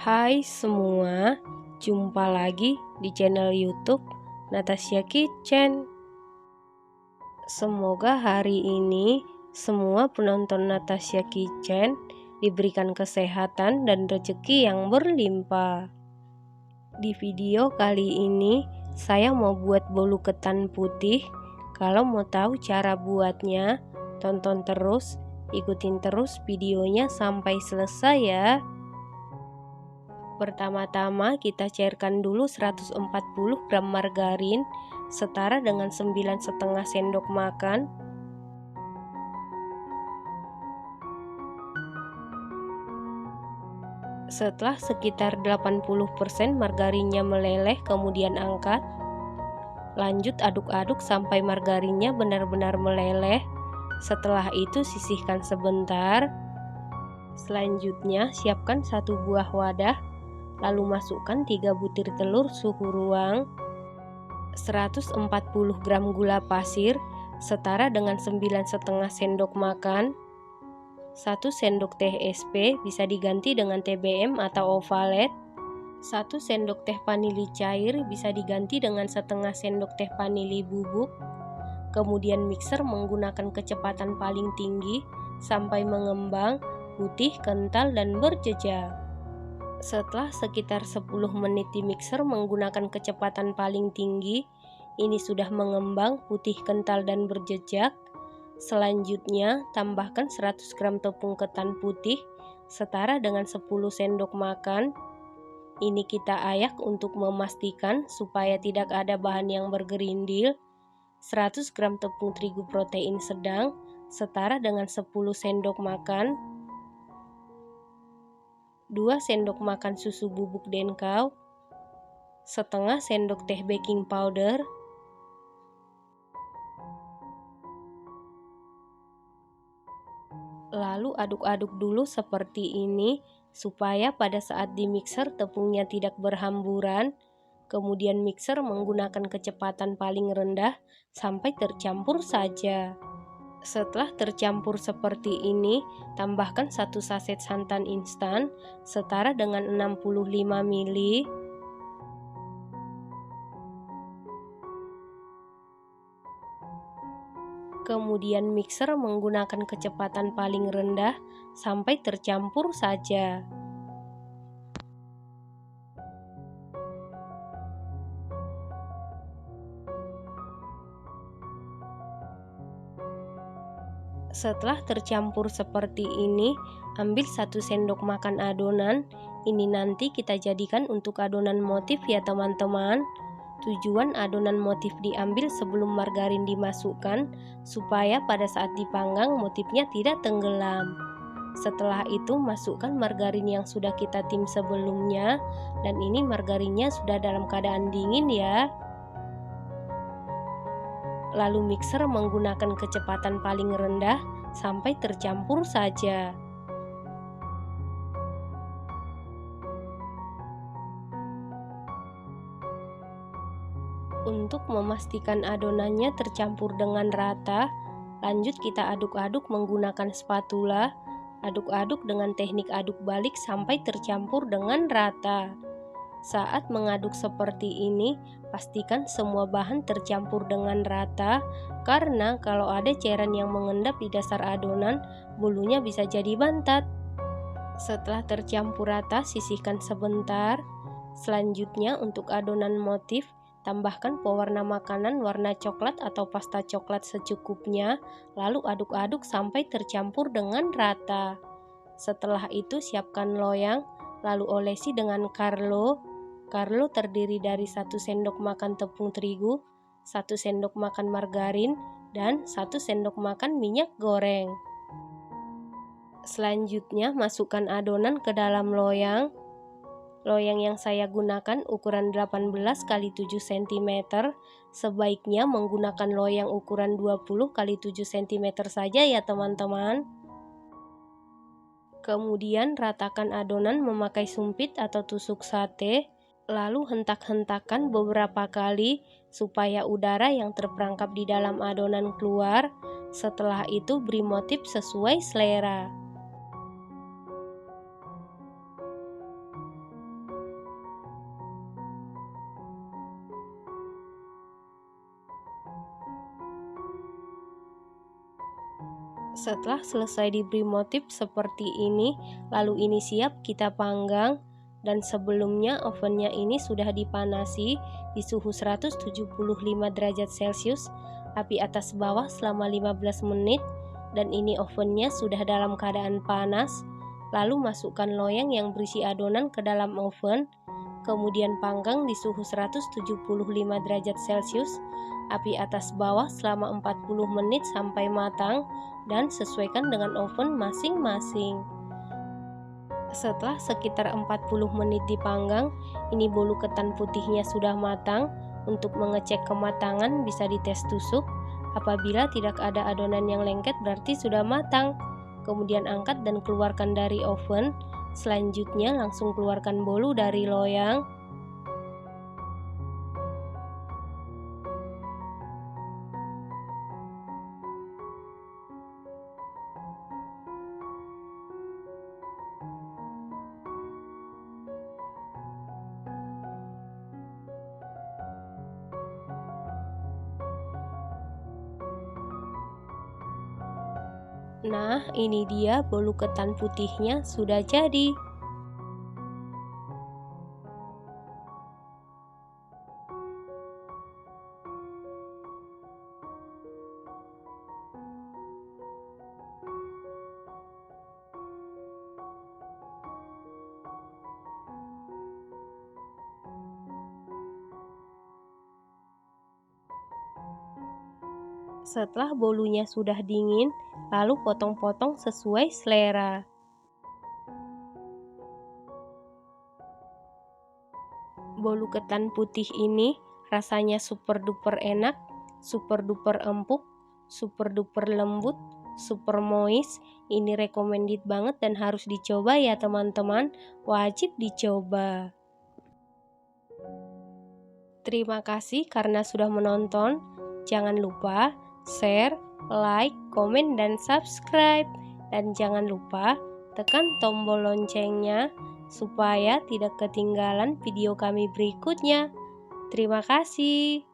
Hai semua, jumpa lagi di channel YouTube Natasha Kitchen. Semoga hari ini semua penonton Natasha Kitchen diberikan kesehatan dan rezeki yang berlimpah. Di video kali ini saya mau buat bolu ketan putih. Kalau mau tahu cara buatnya, tonton terus, ikutin terus videonya sampai selesai ya. Pertama-tama kita cairkan dulu 140 gram margarin setara dengan 9,5 sendok makan. Setelah sekitar 80% margarinnya meleleh, kemudian angkat. Lanjut aduk-aduk sampai margarinnya benar-benar meleleh. Setelah itu sisihkan sebentar. Selanjutnya siapkan satu buah wadah. Lalu masukkan 3 butir telur suhu ruang, 140 gram gula pasir setara dengan 9,5 sendok makan, 1 sendok teh SP bisa diganti dengan TBM atau ovalet, 1 sendok teh vanili cair bisa diganti dengan setengah sendok teh vanili bubuk. Kemudian mixer menggunakan kecepatan paling tinggi sampai mengembang, putih, kental, dan berjejak. Setelah sekitar 10 menit di mixer menggunakan kecepatan paling tinggi, ini sudah mengembang, putih, kental, dan berjejak. Selanjutnya, tambahkan 100 gram tepung ketan putih setara dengan 10 sendok makan. Ini kita ayak untuk memastikan supaya tidak ada bahan yang bergerindil. 100 gram tepung terigu protein sedang setara dengan 10 sendok makan. 2 sendok makan susu bubuk denkau, setengah sendok teh baking powder, lalu aduk-aduk dulu seperti ini supaya pada saat di mixer tepungnya tidak berhamburan. Kemudian mixer menggunakan kecepatan paling rendah sampai tercampur saja. Setelah tercampur seperti ini, tambahkan 1 saset santan instan setara dengan 65 ml. Kemudian mixer menggunakan kecepatan paling rendah sampai tercampur saja. Setelah tercampur seperti ini, ambil 1 sendok makan adonan. Ini nanti kita jadikan untuk adonan motif ya teman-teman. Tujuan adonan motif diambil sebelum margarin dimasukkan supaya pada saat dipanggang motifnya tidak tenggelam. Setelah itu masukkan margarin yang sudah kita tim sebelumnya, dan ini margarinnya sudah dalam keadaan dingin ya. Lalu mixer menggunakan kecepatan paling rendah sampai tercampur saja. Untuk memastikan adonannya tercampur dengan rata, lanjut kita aduk-aduk menggunakan spatula. Aduk-aduk dengan teknik aduk balik sampai tercampur dengan rata. Saat mengaduk seperti ini, pastikan semua bahan tercampur dengan rata, karena kalau ada cairan yang mengendap di dasar adonan, bolunya bisa jadi bantat. Setelah tercampur rata, sisihkan sebentar. Selanjutnya untuk adonan motif, tambahkan pewarna makanan warna coklat atau pasta coklat secukupnya, lalu aduk-aduk sampai tercampur dengan rata. Setelah itu siapkan loyang, lalu olesi dengan Carlo. Carlo terdiri dari 1 sendok makan tepung terigu, 1 sendok makan margarin, dan 1 sendok makan minyak goreng. Selanjutnya masukkan adonan ke dalam loyang. Loyang yang saya gunakan ukuran 18 x 7 cm. Sebaiknya menggunakan loyang ukuran 20 x 7 cm saja ya teman-teman. Kemudian ratakan adonan memakai sumpit atau tusuk sate. Lalu hentak-hentakan beberapa kali supaya udara yang terperangkap di dalam adonan keluar. Setelah itu beri motif sesuai selera. Setelah selesai diberi motif seperti ini, lalu ini siap kita panggang. Dan sebelumnya ovennya ini sudah dipanasi di suhu 175 derajat Celcius, api atas bawah selama 15 menit. Dan ini ovennya sudah dalam keadaan panas. Lalu masukkan loyang yang berisi adonan ke dalam oven, kemudian panggang di suhu 175 derajat Celcius, api atas bawah selama 40 menit sampai matang, dan sesuaikan dengan oven masing-masing. Setelah sekitar 40 menit dipanggang, ini bolu ketan putihnya sudah matang. Untuk mengecek kematangan bisa dites tusuk. Apabila tidak ada adonan yang lengket berarti sudah matang. Kemudian angkat dan keluarkan dari oven. Selanjutnya langsung keluarkan bolu dari loyang. Nah, ini dia bolu ketan putihnya sudah jadi. Setelah bolunya sudah dingin, lalu potong-potong sesuai selera. Bolu ketan putih ini rasanya super duper enak, super duper empuk, super duper lembut, super moist. Ini recommended banget dan harus dicoba ya teman-teman, wajib dicoba. Terima kasih karena sudah menonton. Jangan lupa share, like, komen, dan subscribe. Dan jangan lupa tekan tombol loncengnya supaya tidak ketinggalan video kami berikutnya. Terima kasih.